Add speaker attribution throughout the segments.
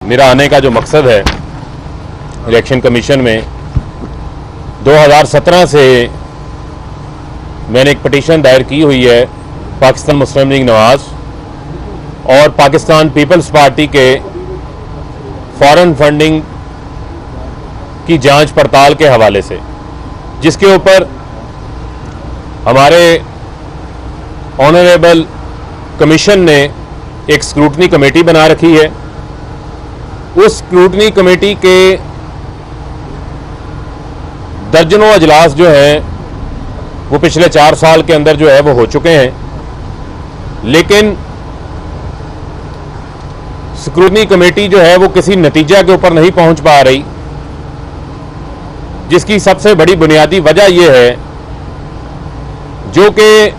Speaker 1: मेरा आने का जो मकसद है इलेक्शन कमीशन में, 2017 से मैंने एक पिटीशन दायर की हुई है पाकिस्तान मुस्लिम लीग नवाज और पाकिस्तान पीपल्स पार्टी के फॉरेन फंडिंग की जांच पड़ताल के हवाले से, जिसके ऊपर हमारे ऑनरेबल कमीशन ने एक स्क्रूटनी कमेटी बना रखी है। उस स्क्रूटनी कमेटी के दर्जनों अजलास जो हैं वो पिछले 4 साल के अंदर जो है वो हो चुके हैं, लेकिन स्क्रूटनी कमेटी जो है वो किसी नतीजा के ऊपर नहीं पहुंच पा रही, जिसकी सबसे बड़ी बुनियादी वजह यह है जो कि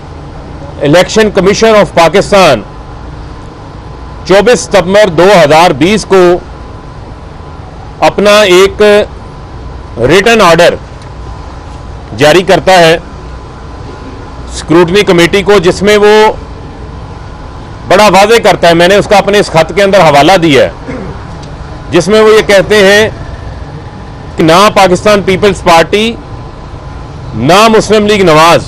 Speaker 1: इलेक्शन कमीशन ऑफ पाकिस्तान 24 सितंबर 2020 को अपना एक रिटन ऑर्डर जारी करता है स्क्रूटनी कमेटी को, जिसमें वो बड़ा वाज़ेह करता है, मैंने उसका अपने इस खत के अंदर हवाला दिया है, जिसमें वो ये कहते हैं कि ना पाकिस्तान पीपल्स पार्टी ना मुस्लिम लीग नवाज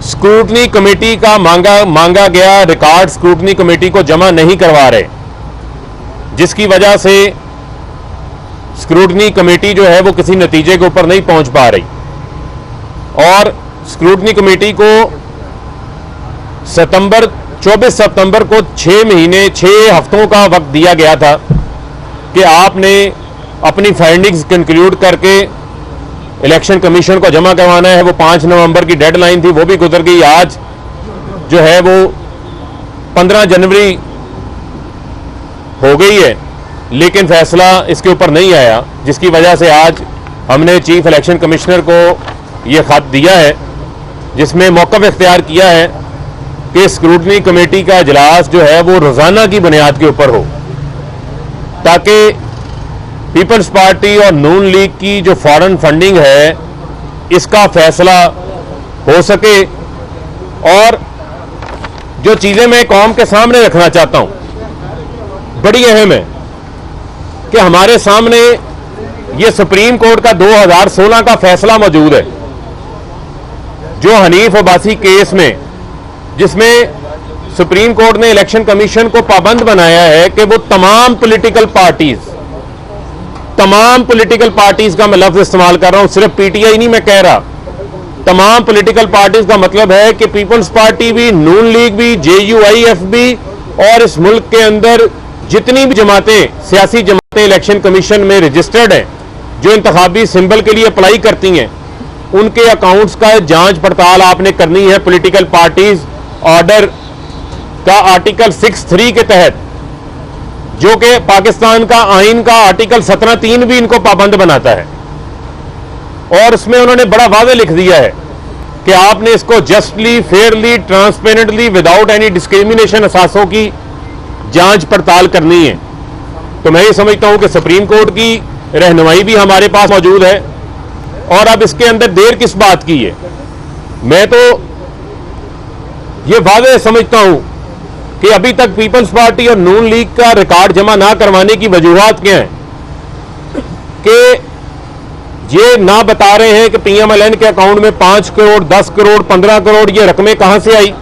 Speaker 1: स्क्रूटनी कमेटी का मांगा गया रिकॉर्ड स्क्रूटनी कमेटी को जमा नहीं करवा रहे, जिसकी वजह से स्क्रूटनी कमेटी जो है वो किसी नतीजे के ऊपर नहीं पहुंच पा रही। और स्क्रूटनी कमेटी को 24 सितंबर को 6 हफ्तों का वक्त दिया गया था कि आपने अपनी फाइंडिंग्स कंक्लूड करके इलेक्शन कमीशन को जमा करवाना है। वो 5 नवंबर की डेडलाइन थी, वो भी गुजर गई। आज जो है वो 15 जनवरी हो गई है, लेकिन फैसला इसके ऊपर नहीं आया, जिसकी वजह से आज हमने चीफ इलेक्शन कमिश्नर को ये खत दिया है, जिसमें मौक़िफ़ इख्तियार किया है कि स्क्रूटनी कमेटी का इजलास जो है वो रोज़ाना की बुनियाद के ऊपर हो, ताकि पीपल्स पार्टी और नून लीग की जो फॉरेन फंडिंग है इसका फैसला हो सके। और जो चीज़ें मैं कौम के सामने रखना चाहता हूं बड़ी अहम है कि हमारे सामने ये सुप्रीम कोर्ट का 2016 का फैसला मौजूद है, जो हनीफ अब्बासी केस में, जिसमें सुप्रीम कोर्ट ने इलेक्शन कमीशन को पाबंद बनाया है कि वो तमाम पॉलिटिकल पार्टीज का मैं लफ्ज इस्तेमाल कर रहा हूं, सिर्फ पीटीआई नहीं मैं कह रहा, तमाम पॉलिटिकल पार्टीज का मतलब है कि पीपल्स पार्टी भी, नून लीग भी, जेयूआईएफ भी और इस मुल्क के अंदर जितनी भी जमातें, सियासी जमातें इलेक्शन कमीशन में रजिस्टर्ड हैं, जो इंतखाबी सिंबल के लिए अप्लाई करती हैं, उनके अकाउंट्स का जांच पड़ताल आपने करनी है पॉलिटिकल पार्टीज ऑर्डर का आर्टिकल 6(3) के तहत, जो कि पाकिस्तान का आइन का आर्टिकल 17(3) भी इनको पाबंद बनाता है। और उसमें उन्होंने बड़ा वाज़ेह लिख दिया है कि आपने इसको justly, fairly, transparently, without any discrimination असासों की जांच पड़ताल करनी है। तो मैं ये समझता हूं कि सुप्रीम कोर्ट की रहनुमाई भी हमारे पास मौजूद है, और अब इसके अंदर देर किस बात की है। मैं तो ये वाज़ेह समझता हूं कि अभी तक पीपल्स पार्टी और नून लीग का रिकॉर्ड जमा ना करवाने की वजूहात क्या है कि ये ना बता रहे हैं कि पीएमएलएन के अकाउंट में 5 करोड़, 10 करोड़, 15 करोड़ ये रकमें कहां से आई,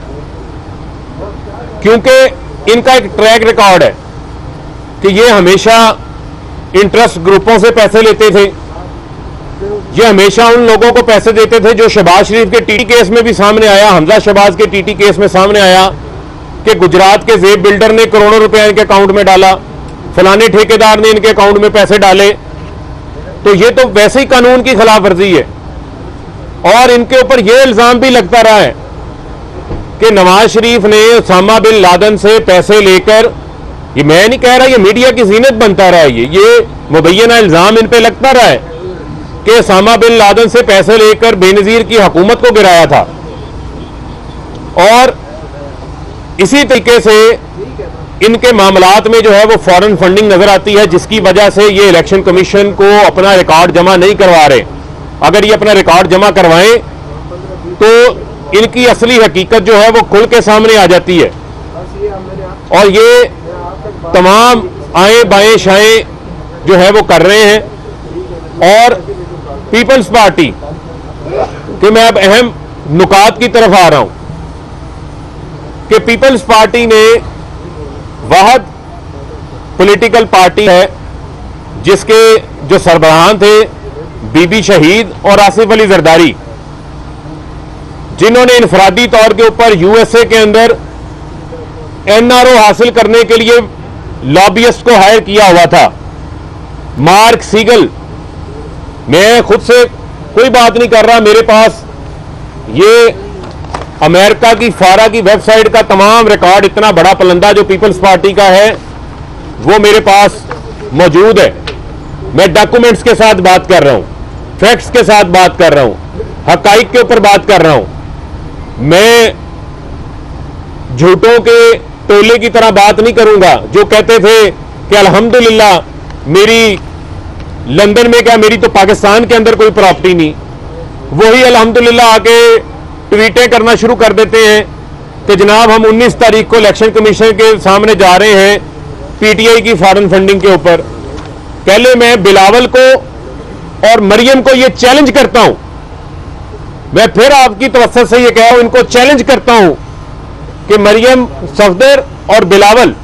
Speaker 1: क्योंकि इनका एक ट्रैक रिकॉर्ड है कि ये हमेशा इंटरेस्ट ग्रुपों से पैसे लेते थे, ये हमेशा उन लोगों को पैसे देते थे जो शहबाज शरीफ के टीटी केस में भी सामने आया, हमजा शहबाज के टीटी केस में सामने आया कि गुजरात के जेब बिल्डर ने करोड़ों रुपए इनके अकाउंट में डाला, फलाने ठेकेदार ने इनके अकाउंट में पैसे डाले। तो ये तो वैसे ही कानून की खिलाफ वर्जी है। और इनके ऊपर यह इल्जाम भी लगता रहा है कि नवाज शरीफ ने उसामा बिन लादेन से पैसे लेकर, ये मैं नहीं कह रहा, ये मीडिया की जीनत बनता रहा है, ये मुबैना इल्जाम इन पे लगता रहा है कि उसामा बिन लादेन से पैसे लेकर बेनजीर की हुकूमत को गिराया था। और इसी तरीके से इनके मामलात में जो है वो फॉरेन फंडिंग नजर आती है, जिसकी वजह से ये इलेक्शन कमीशन को अपना रिकॉर्ड जमा नहीं करवा रहे। अगर ये अपना रिकॉर्ड जमा करवाएं तो इनकी असली हकीकत जो है वो खुल के सामने आ जाती है। और ये तमाम आए बाएं शाएं जो है वो कर रहे हैं। और पीपल्स पार्टी कि मैं अब अहम नुकात की तरफ आ रहा हूं कि पीपल्स पार्टी ने वाहद पॉलिटिकल पार्टी है जिसके जो सरबराहान थे बीबी शहीद और आसिफ अली जरदारी, जिन्होंने इनफरादी तौर के ऊपर यूएसए के अंदर एनआरओ हासिल करने के लिए लॉबियस्ट को हायर किया हुआ था। मार्क सीगल, मैं खुद से कोई बात नहीं कर रहा, मेरे पास ये अमेरिका की फारा की वेबसाइट का तमाम रिकॉर्ड, इतना बड़ा पलंदा जो पीपल्स पार्टी का है वो मेरे पास मौजूद है। मैं डॉक्यूमेंट्स के साथ बात कर रहा हूं, फैक्ट्स के साथ बात कर रहा हूं, हकाइक के ऊपर बात कर रहा हूं। मैं झूठों के टोले की तरह बात नहीं करूंगा जो कहते थे कि अल्हम्दुलिल्लाह मेरी लंदन में क्या, मेरी तो पाकिस्तान के अंदर कोई प्रॉपर्टी नहीं, वही अल्हम्दुलिल्लाह आके ट्वीटें करना शुरू कर देते हैं कि जनाब हम 19 तारीख को इलेक्शन कमीशन के सामने जा रहे हैं पीटीआई की फॉरेन फंडिंग के ऊपर। पहले मैं बिलावल को और मरियम को यह चैलेंज करता हूं, मैं फिर आपकी तवज्जो से यह कह रहा हूं, इनको चैलेंज करता हूं कि मरियम सफदर और बिलावल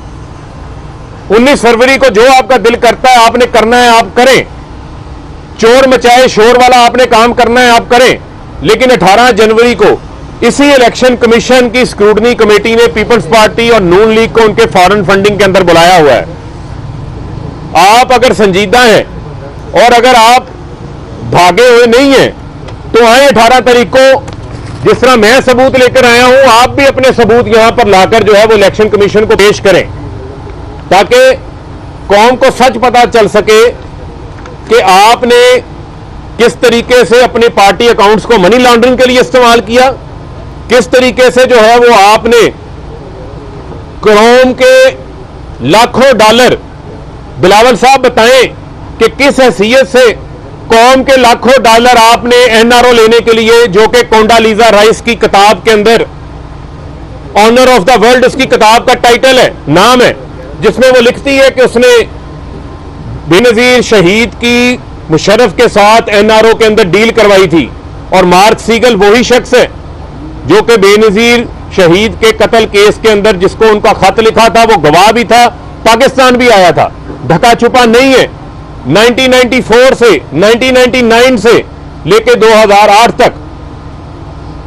Speaker 1: 19 फरवरी को जो आपका दिल करता है आपने करना है आप करें, चोर मचाए शोर वाला आपने काम करना है आप करें, लेकिन 18 जनवरी को इसी इलेक्शन कमीशन की स्क्रूटनी कमेटी ने पीपल्स पार्टी और नून लीग को उनके फॉरेन फंडिंग के अंदर बुलाया हुआ है। आप अगर संजीदा हैं और अगर आप भागे हुए नहीं हैं तो आए 18 तारीख को, जिस तरह मैं सबूत लेकर आया हूं आप भी अपने सबूत यहां पर लाकर जो है वो इलेक्शन कमीशन को पेश करें ताकि कौम को सच पता चल सके कि आपने किस तरीके से अपने पार्टी अकाउंट्स को मनी लॉन्ड्रिंग के लिए इस्तेमाल किया, किस तरीके से जो है वो आपने कौम के लाखों डॉलर, बिलावल साहब बताएं कि किस हैसियत से कौम के लाखों डॉलर आपने एनआरओ लेने के लिए, जो कि कोंडालीजा राइस की किताब के अंदर ऑनर ऑफ द वर्ल्ड उसकी किताब का टाइटल है, नाम है, जिसमें वो लिखती है कि उसने बेनजीर शहीद की मुशर्रफ के साथ एनआरओ के अंदर डील करवाई थी। और मार्क सीगल वही शख्स है जो कि बेनजीर शहीद के कत्ल केस के अंदर जिसको उनका खत लिखा था, वो गवाह भी था, पाकिस्तान भी आया था, ढका छुपा नहीं है। 1994 से 1999 से लेके 2008 तक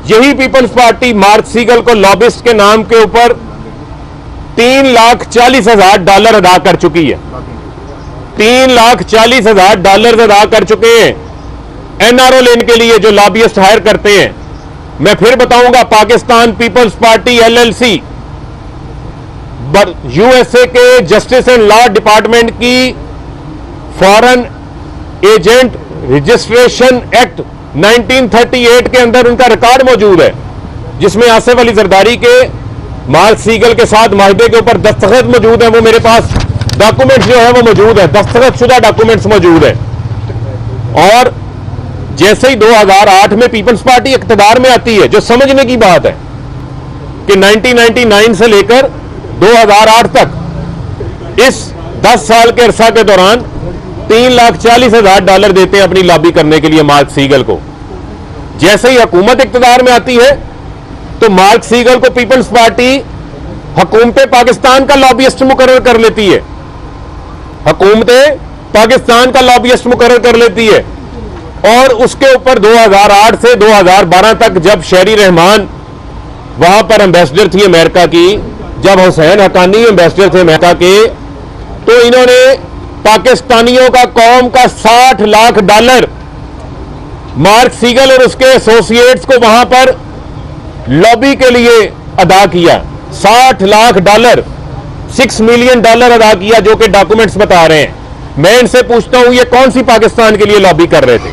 Speaker 1: यही पीपल्स पार्टी मार्क सीगल को लॉबिस्ट के नाम के ऊपर $3,40,000 अदा कर चुकी है। $3,40,000 अदा कर चुके हैं एनआरओ लेने के लिए जो लॉबिस्ट हायर करते हैं। मैं फिर बताऊंगा, पाकिस्तान पीपल्स पार्टी एलएलसी यूएसए के जस्टिस एंड लॉ डिपार्टमेंट की फॉरेन एजेंट रजिस्ट्रेशन एक्ट 1938 के अंदर उनका रिकॉर्ड मौजूद है, जिसमें आसिफ अली जरदारी के मार्क सीगल के साथ माहिदे के ऊपर दस्तखत मौजूद है। वो मेरे पास डॉक्यूमेंट्स जो है वो मौजूद है, दस्तखत शुदा डॉक्यूमेंट्स मौजूद है। और जैसे ही 2008 में पीपल्स पार्टी इख्तिदार में आती है, जो समझने की बात है कि 1999 से लेकर 2008 तक इस 10 साल के अरसा के दौरान $3,40,000 देते हैं अपनी लॉबी करने के लिए मार्क सीगल को। जैसे ही हुकूमत इख्तिदार में आती है तो मार्क सीगल को पीपल्स पार्टी हुकूमत पाकिस्तान का लॉबियस्ट मुकर्रर कर लेती है, हुकूमत पाकिस्तान का लॉबियस्ट मुकर्रर कर लेती है। और उसके ऊपर 2008 से 2012 तक जब शेरी रहमान वहां पर एम्बेसडर थी अमेरिका की, जब हुसैन हक्कानी एम्बेसडर थे अमेरिका के, तो इन्होंने पाकिस्तानियों का, कौम का $60 लाख मार्क सीगल और उसके एसोसिएट्स को वहां पर लॉबी के लिए अदा किया। $60 लाख, $6 मिलियन अदा किया, जो कि डॉक्यूमेंट्स बता रहे हैं। मैं इनसे पूछता हूं ये कौन सी पाकिस्तान के लिए लॉबी कर रहे थे?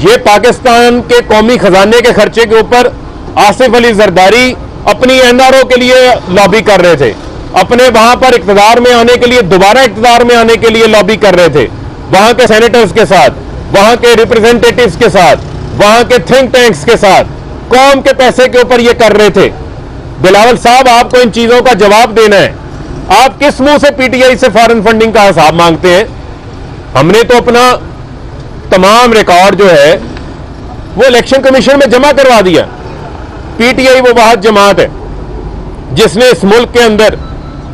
Speaker 1: ये पाकिस्तान के कौमी खजाने के खर्चे के ऊपर आसिफ अली जरदारी अपनी एनआरओ के लिए लॉबी कर रहे थे, अपने वहां पर इख्तिदार में आने के लिए, दोबारा इख्तिदार में आने के लिए लॉबी कर रहे थे, वहां के सेनेटर्स के साथ, वहां के रिप्रेजेंटेटिव्स के साथ, वहां के थिंक टैंक्स के साथ, कौम के पैसे के ऊपर ये कर रहे थे। बिलावल साहब, आपको इन चीजों का जवाब देना है। आप किस मुंह से पीटीआई से फॉरेन फंडिंग का हिसाब मांगते हैं? हमने तो अपना तमाम रिकॉर्ड जो है वो इलेक्शन कमीशन में जमा करवा दिया। पीटीआई वो वाहिद जमात है जिसने इस मुल्क के अंदर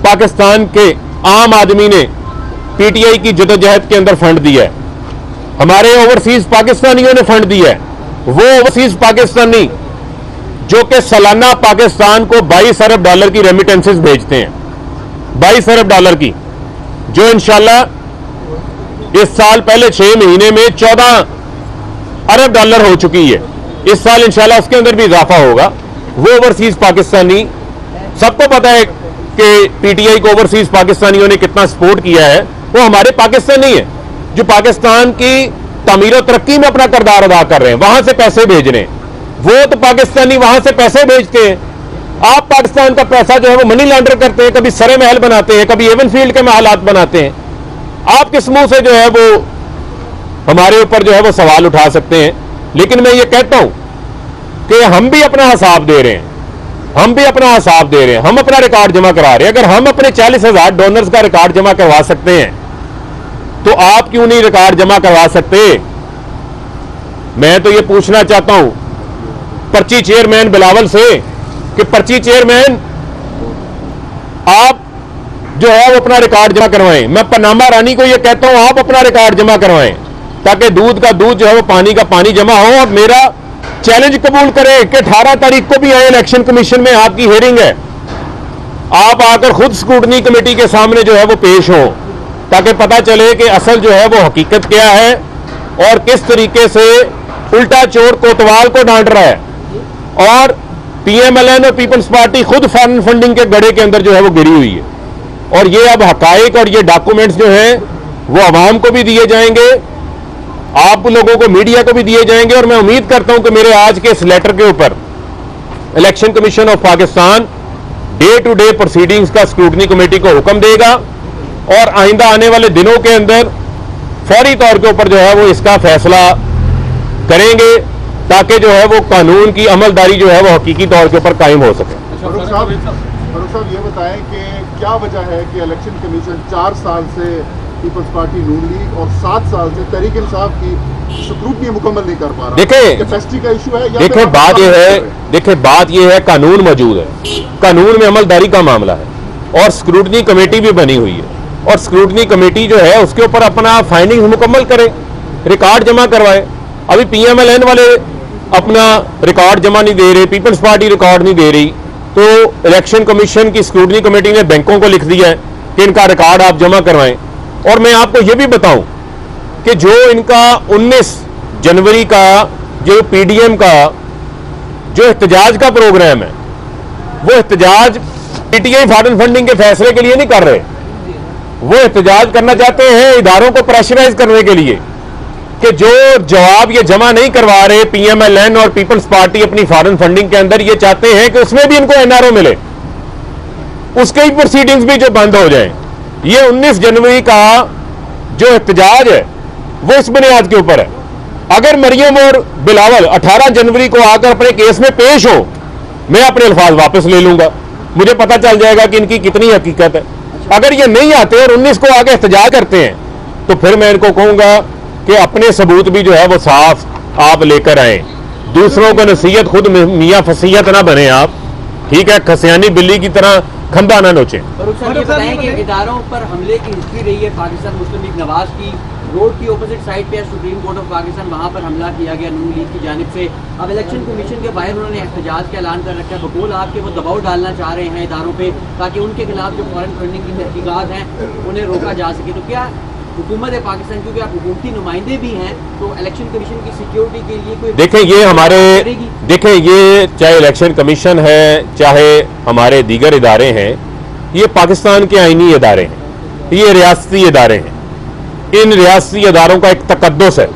Speaker 1: पाकिस्तान के आम आदमी ने पीटीआई की जदोजहद के अंदर फंड दिया है। हमारे ओवरसीज पाकिस्तानियों ने फंड दिया है। वो ओवरसीज पाकिस्तानी जो कि सालाना पाकिस्तान को 22 अरब डॉलर की रेमिटेंसेस भेजते हैं, 22 अरब डॉलर की, जो इंशाल्लाह इस साल पहले 6 महीने में 14 अरब डॉलर हो चुकी है। इस साल इंशाल्लाह उसके अंदर भी इजाफा होगा। वो ओवरसीज पाकिस्तानी, सबको पता है कि पीटीआई को ओवरसीज पाकिस्तानियों ने कितना सपोर्ट किया है। वो हमारे पाकिस्तानी है जो पाकिस्तान की तामीर और तरक्की में अपना किरदार अदा कर रहे हैं, वहां से पैसे भेज रहे हैं। वो तो पाकिस्तानी वहां से पैसे भेजते हैं। आप पाकिस्तान का पैसा जो है वो मनी लॉन्डर करते हैं, कभी सरे महल बनाते हैं, कभी एवन फील्ड के महलात बनाते हैं। आप किस मुंह से जो है वो हमारे ऊपर जो है वो सवाल उठा सकते हैं? लेकिन मैं ये कहता हूं कि हम भी अपना हिसाब दे रहे हैं, हम भी अपना हिसाब दे रहे हैं, हम अपना रिकॉर्ड जमा करा रहे हैं। अगर हम अपने 40,000 डोनर्स का रिकॉर्ड जमा करवा सकते हैं तो आप क्यों नहीं रिकॉर्ड जमा करवा सकते? मैं तो ये पूछना चाहता हूं पर्ची चेयरमैन बिलावल से कि पर्ची चेयरमैन आप जो है वो अपना रिकॉर्ड जमा करवाएं। मैं पनामा रानी को ये कहता हूं आप अपना रिकॉर्ड जमा करवाएं ताकि दूध का दूध जो है वो पानी का पानी जमा हो। और मेरा चैलेंज कबूल करें कि 18 तारीख को भी आए इलेक्शन कमीशन में आपकी हेयरिंग है, आप आकर खुद स्क्रूटनी कमेटी के सामने जो है वो पेश हो ताकि पता चले कि असल जो है वो हकीकत क्या है और किस तरीके से उल्टा चोर कोतवाल को डांट रहा है। और पीएमएलएन और पीपल्स पार्टी खुद फॉरेन फंडिंग के गड़े के अंदर जो है वो गिरी हुई है। और ये अब हकाइक और ये डॉक्यूमेंट्स जो हैं वो अवाम को भी दिए जाएंगे, आप लोगों को, मीडिया को भी दिए जाएंगे। और मैं उम्मीद करता हूं कि मेरे आज के इस लेटर के ऊपर election commission of Pakistan day to day proceedings का स्क्रूटनी कमेटी को हुक्म देगा और आइंदा आने वाले दिनों के अंदर फौरी तौर के ऊपर जो है वो इसका फैसला करेंगे ताकि जो है वो कानून की अमलदारी जो है वो हकीकी तौर के ऊपर कायम हो सके।
Speaker 2: फारूक साहब ये बताएं कि क्या वजह है कि इलेक्शन कमीशन 4 साल से पीपल्स पार्टी नून लीग और 7 साल से तहरीक इंसाफ की स्क्रूटनी मुकम्मल नहीं कर पा रहा?
Speaker 1: देखिए
Speaker 2: कैपेसिटी का इशू है या
Speaker 1: देखिए बात यह है कानून मौजूद है, कानून में अमलदारी का मामला है और स्क्रूटनी कमेटी भी बनी हुई है और स्क्रूटनी कमेटी जो है उसके ऊपर अपना फाइंडिंग्स मुकम्मल करे, रिकॉर्ड जमा करवाए। अभी पीएमएलएन वाले अपना रिकॉर्ड जमा नहीं दे रहे, पीपल्स पार्टी रिकॉर्ड नहीं दे रही, तो इलेक्शन कमीशन की स्क्रूटनी कमेटी ने बैंकों को लिख दिया है कि इनका रिकॉर्ड आप जमा करवाएं। और मैं आपको यह भी बताऊं कि जो इनका 19 जनवरी का जो पीडीएम का जो एहतजाज का प्रोग्राम है वो एहतजाज पीटीआई फॉरेन फंडिंग के फैसले के लिए नहीं कर रहे, वो एहतजाज करना चाहते हैं इदारों को प्रेशराइज करने के लिए कि जो जवाब ये जमा नहीं करवा रहे पीएमएलएन और पीपल्स पार्टी अपनी फॉरेन फंडिंग के अंदर, ये चाहते हैं कि उसमें भी इनको एनआरओ मिले, उसके ही प्रोसीडिंग्स भी जो बंद हो जाएं। ये 19 जनवरी का जो एहतजाज है वो इस बुनियाद के ऊपर है। अगर मरियम और बिलावल 18 जनवरी को आकर अपने केस में पेश हो, मैं अपने अल्फाज वापस ले लूंगा, मुझे पता चल जाएगा कि इनकी कितनी हकीकत है। अगर ये नहीं आते और 19 को आगे एहतजाज करते हैं तो फिर मैं इनको कहूंगा कि अपने सबूत भी जो है वो साफ आप लेकर आए, दूसरों को नसीहत, खुद मियां फसीहत ना बने आप, ठीक है, खसियानी बिल्ली की तरह खंबा ना नोचे।
Speaker 3: ये बताएं कि इदारों पर हमले की हिस्ट्री रही है पाकिस्तान मुस्लिम लीग नवाज की, रोड की ऑपोजिट साइड पे सुप्रीम कोर्ट ऑफ पाकिस्तान, वहां पर हमला किया गया नून लीग की जानिब से। अब इलेक्शन कमीशन के बाहर उन्होंने एहतजाज का ऐलान कर रखा है, बकौल आपके वो दबाव डालना चाह रहे हैं इदारों पे ताकि उनके खिलाफ जो फॉरेन फंडिंग की तहकीकात हैं उन्हें रोका जा सके। तो क्या हुकूमत है पाकिस्तान, क्योंकि आप हुकूमती नुमाइंदे भी हैं, तो इलेक्शन कमीशन की सिक्योरिटी के लिए कोई
Speaker 1: देखें ये चाहे इलेक्शन कमीशन है चाहे हमारे दीगर इदारे हैं, ये पाकिस्तान के आईनी इदारे हैं, ये रियासती इदारे हैं। इन रियासती इदारों का एक तकद्दुस है,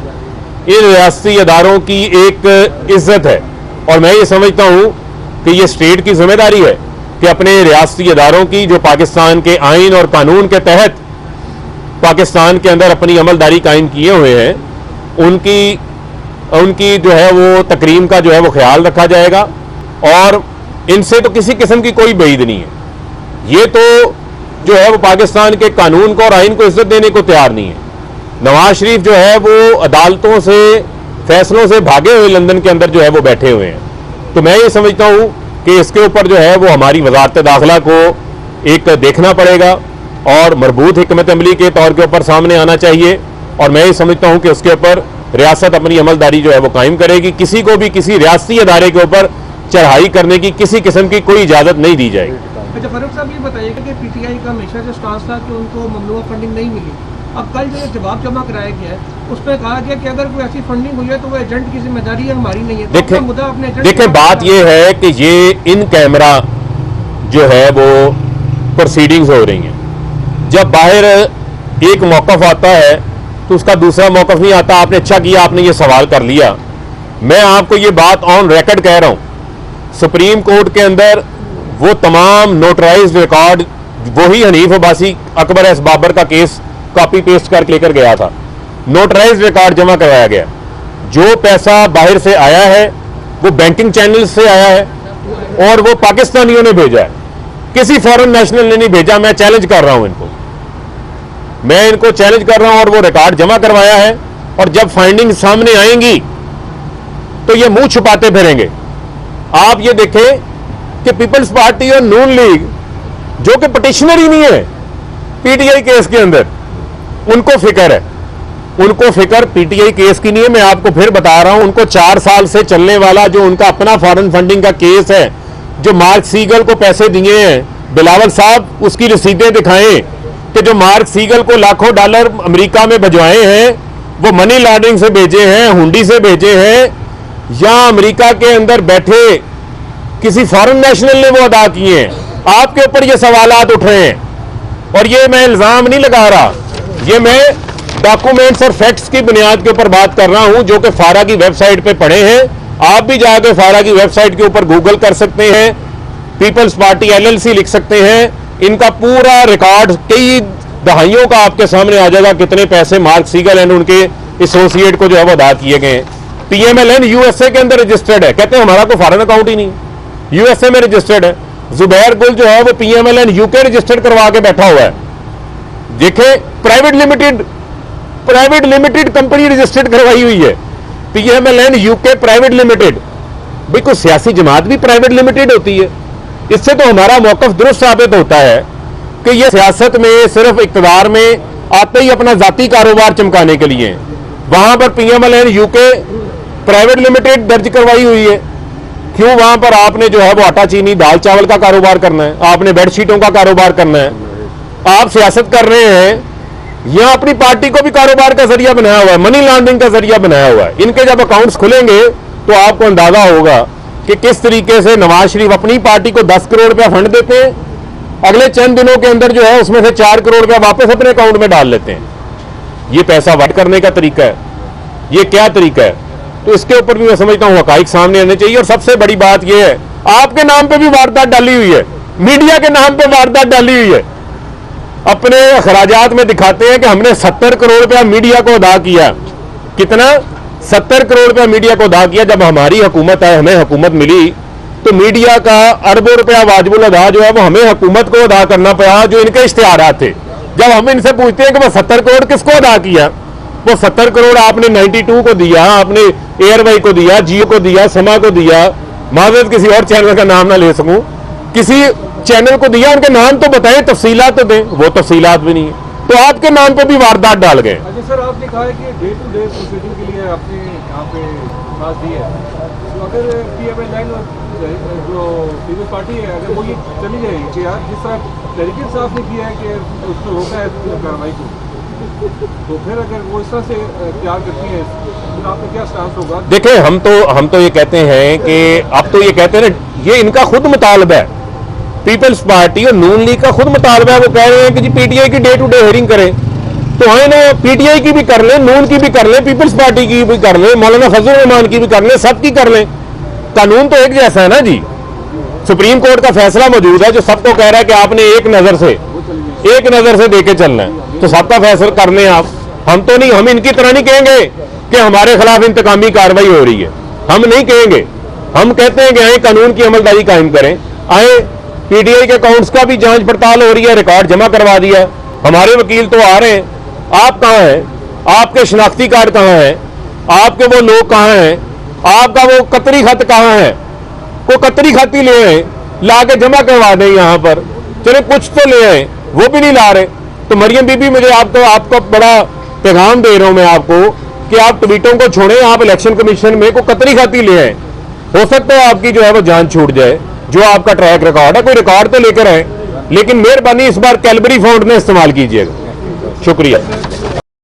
Speaker 1: इन रियासती इदारों की एक इज्जत है और मैं ये समझता हूं कि ये स्टेट की जिम्मेदारी है कि अपने रियासती इदारों की जो पाकिस्तान के आइन और कानून के तहत पाकिस्तान के अंदर अपनी अमलदारी कायम किए हुए हैं, उनकी जो है वो तकरीम का जो है वो ख्याल रखा जाएगा। और इनसे तो किसी किस्म की कोई बईद नहीं है, ये तो जो है वो पाकिस्तान के कानून को और आइन को इज्जत देने को तैयार नहीं है। नवाज शरीफ जो है वो अदालतों से, फैसलों से भागे हुए लंदन के अंदर जो है वो बैठे हुए हैं। तो मैं ये समझता हूँ कि इसके ऊपर जो है वो हमारी वजारत दाखिला को एक देखना पड़ेगा और मरबूत हिकमत अमली के तौर के ऊपर सामने आना चाहिए। और मैं ये समझता हूँ कि उसके ऊपर रियासत अपनी अमलदारी जो है वो कायम करेगी। किसी को भी किसी रियासती अदारे के ऊपर चढ़ाई करने की किसी किस्म की कोई इजाज़त नहीं दी जाएगी।
Speaker 4: अच्छा फारूक साहब, ये बताइएगा कि पीटीआई का हमेशा जो स्टांस था कि उनको ममनुआ फंडिंग नहीं मिली, अब कल जो जवाब जमा कराया गया है उसमें कहा गया कि अगर कोई ऐसी फंडिंग हुई है तो वो एजेंट की जिम्मेदारी है, हमारी नहीं है। तो मुद्दा अपने एजेंट
Speaker 1: देखें, बात ये है कि ये इन कैमरा जो है वो प्रोसीडिंग्स हो रही हैं। जब बाहर एक मौकफ आता है तो उसका दूसरा मौकफ नहीं आता। आपने अच्छा किया, आपने ये सवाल कर लिया। मैं आपको ये बात ऑन रिकॉर्ड कह रहा हूं, सुप्रीम कोर्ट के अंदर वो तमाम नोटराइज्ड रिकॉर्ड वही हनीफ अब्बासी अकबर एस बाबर का केस कॉपी पेस्ट करके लेकर गया था, नोटराइज्ड रिकॉर्ड जमा करवाया गया। जो पैसा बाहर से आया है वो बैंकिंग चैनल से आया है और वो पाकिस्तानियों ने भेजा है, किसी फॉरेन नेशनल ने नहीं भेजा। मैं चैलेंज कर रहा हूं इनको, मैं इनको चैलेंज कर रहा हूं और वो रिकॉर्ड जमा करवाया है। और जब फाइंडिंग सामने आएंगी तो ये मुंह छुपाते फिरेंगे। आप ये देखें कि पीपल्स पार्टी और नून लीग जो कि पिटिशनर ही नहीं है पीटीआई केस के अंदर, उनको फिक्र है, उनको फिक्र पीटीआई केस की नहीं है। मैं आपको फिर बता रहा हूं, उनको 4 साल से चलने वाला जो उनका अपना फॉरेन फंडिंग का केस है, जो मार्क सीगल को पैसे दिए हैं, बिलावल साहब उसकी रसीदें दिखाएं कि जो मार्क सीगल को लाखों डॉलर अमेरिका में भिजवाए हैं वो मनी लॉन्ड्रिंग से भेजे हैं, हुंडी से भेजे हैं, या अमेरिका के अंदर बैठे किसी फॉरेन नेशनल ने वो अदा किए हैं। आपके ऊपर ये सवालात उठ रहे हैं और ये मैं इल्जाम नहीं लगा रहा, ये मैं डॉक्यूमेंट्स और फैक्ट्स की बुनियाद के ऊपर बात कर रहा हूं जो कि फारा की वेबसाइट पे पड़े हैं। आप भी जाकर फारा की वेबसाइट के ऊपर गूगल कर सकते हैं, पीपल्स पार्टी एलएलसी लिख सकते हैं, इनका पूरा रिकॉर्ड कई दहाइयों का आपके सामने आ जाएगा, कितने पैसे मार्क सीगल एंड उनके एसोसिएट को जो है वो अदा किए गए। पीएमएलएन यूएसए के अंदर रजिस्टर्ड है, कहते हैं हमारा कोई फॉरेन अकाउंट ही नहीं, यूएसए में रजिस्टर्ड है। जुबैर गुल जो है वो पीएमएलएन यूके रजिस्टर्ड करवा के बैठा हुआ है। देखे, प्राइवेट लिमिटेड कंपनी रजिस्टर्ड करवाई हुई है, पीएमएलएन यूके प्राइवेट लिमिटेड। भाई कोई सियासी जमात भी प्राइवेट लिमिटेड होती है? इससे तो हमारा मौकफ दुरुस्त साबित होता है कि ये सियासत में सिर्फ इक़्तिदार में आते ही अपना जाती कारोबार चमकाने के लिए। वहां पर पीएमएलएन यूके प्राइवेट लिमिटेड दर्ज करवाई हुई है। क्यों वहां पर आपने जो है वो आटा चीनी दाल चावल का कारोबार करना है, आपने बेडशीटों का कारोबार करना है, आप सियासत कर रहे हैं या अपनी पार्टी को भी कारोबार का जरिया बनाया हुआ है, मनी लॉन्ड्रिंग का जरिया बनाया हुआ है। इनके जब अकाउंट्स खुलेंगे तो आपको अंदाजा होगा कि किस तरीके से नवाज शरीफ अपनी पार्टी को 10 करोड़ रुपया फंड देते हैं, अगले चंद दिनों के अंदर जो है उसमें से 4 करोड़ रुपया वापस अपने अकाउंट में डाल लेते हैं। ये पैसा वाट करने का तरीका है, ये क्या तरीका है? तो इसके ऊपर भी मैं समझता हूं हकाइक सामने आने चाहिए। और सबसे बड़ी बात यह है, आपके नाम पे भी वारदात डाली हुई है, मीडिया के नाम पे वारदात डाली हुई है। अपने अखराजात में दिखाते हैं कि हमने 70 करोड़ रुपया मीडिया को अदा किया। कितना? 70 करोड़ रुपया मीडिया को अदा किया। जब हमारी हुकूमत है, हमें हुकूमत मिली, तो मीडिया का अरबों रुपया वाजिबुल अदा जो है वो हमें हुकूमत को अदा करना पड़ा, जो इनके इश्तिहारात थे। जब हम इनसे पूछते हैं कि वो 70 करोड़ किसको अदा किया, वो 70 करोड़ आपने 92 को दिया, आपने एयरवाई को दिया, जियो को दिया, समा को दिया, माजरत किसी और चैनल का नाम ना ले सकूं, किसी चैनल को दिया, उनके नाम तो बताएं, तफसीलात तो दें। वो तफसीलात भी नहीं है, तो आपके नाम पे भी वारदात डाल गए।
Speaker 4: अच्छा सर, आपने कहा है कि डे टू डे प्रोसीडिंग के लिए आपने यहाँ पे पास दी है, तो अगर पीएमएलएन जो पीपल्स पार्टी है, अगर वो ये चली जाएगी कि यार जिस तरह तरीके साहब ने किया है कि उसको रोका है कार्रवाई को, तो फिर अगर वो इस तरह से प्यार करती है तो आपका क्या स्टांस होगा?
Speaker 1: देखें, हम तो ये कहते हैं कि अब तो ये कहते हैं ना, ये इनका खुद मुतालबा है, पीपल्स पार्टी और नून लीग का खुद मुतालबा है। वो कह रहे हैं कि जी पीटीआई की डे टू डे हेयरिंग करें, तो है ना, पीटीआई की भी कर लें, नून की भी कर लें, पीपल्स पार्टी की भी कर लें, मौलाना फजल रहमान की भी कर लें, सबकी कर लें। कानून तो एक जैसा है ना जी। सुप्रीम कोर्ट का फैसला मौजूद है जो सबको कह रहा है कि आपने एक नजर से देके चलना है, तो सबका फैसला कर लें आप। हम तो नहीं, हम इनकी तरह नहीं कहेंगे कि हमारे खिलाफ इंतकामी कार्रवाई हो रही है, हम नहीं कहेंगे। हम कहते हैं कि आए कानून की अमलदारी कायम करें, आए पीटीआई के अकाउंट्स का भी जांच पड़ताल हो रही है, रिकॉर्ड जमा करवा दिया। हमारे वकील तो आ रहे हैं, आप कहां हैं? आपके शनाख्ती कार्ड कहां हैं? आपके वो लोग कहां हैं? आपका वो कतरी खत कहां है? को कतरी खत ही ले आए, ला के जमा करवा दें यहां पर। चले कुछ तो ले आए, वो भी नहीं ला रहे। तो मरियम बीबी, मुझे आपको बड़ा पैगाम दे रहा हूं मैं आपको कि आप ट्वीटों को छोड़ें, आप इलेक्शन कमीशन में को कतरी खत ही ले आए। हो सकता है आपकी जो है वो जान छूट जाए, जो आपका ट्रैक रिकॉर्ड है, कोई रिकॉर्ड तो लेकर आए, लेकिन मेहरबानी इस बार कैलबरी फॉन्ट में इस्तेमाल कीजिएगा। शुक्रिया।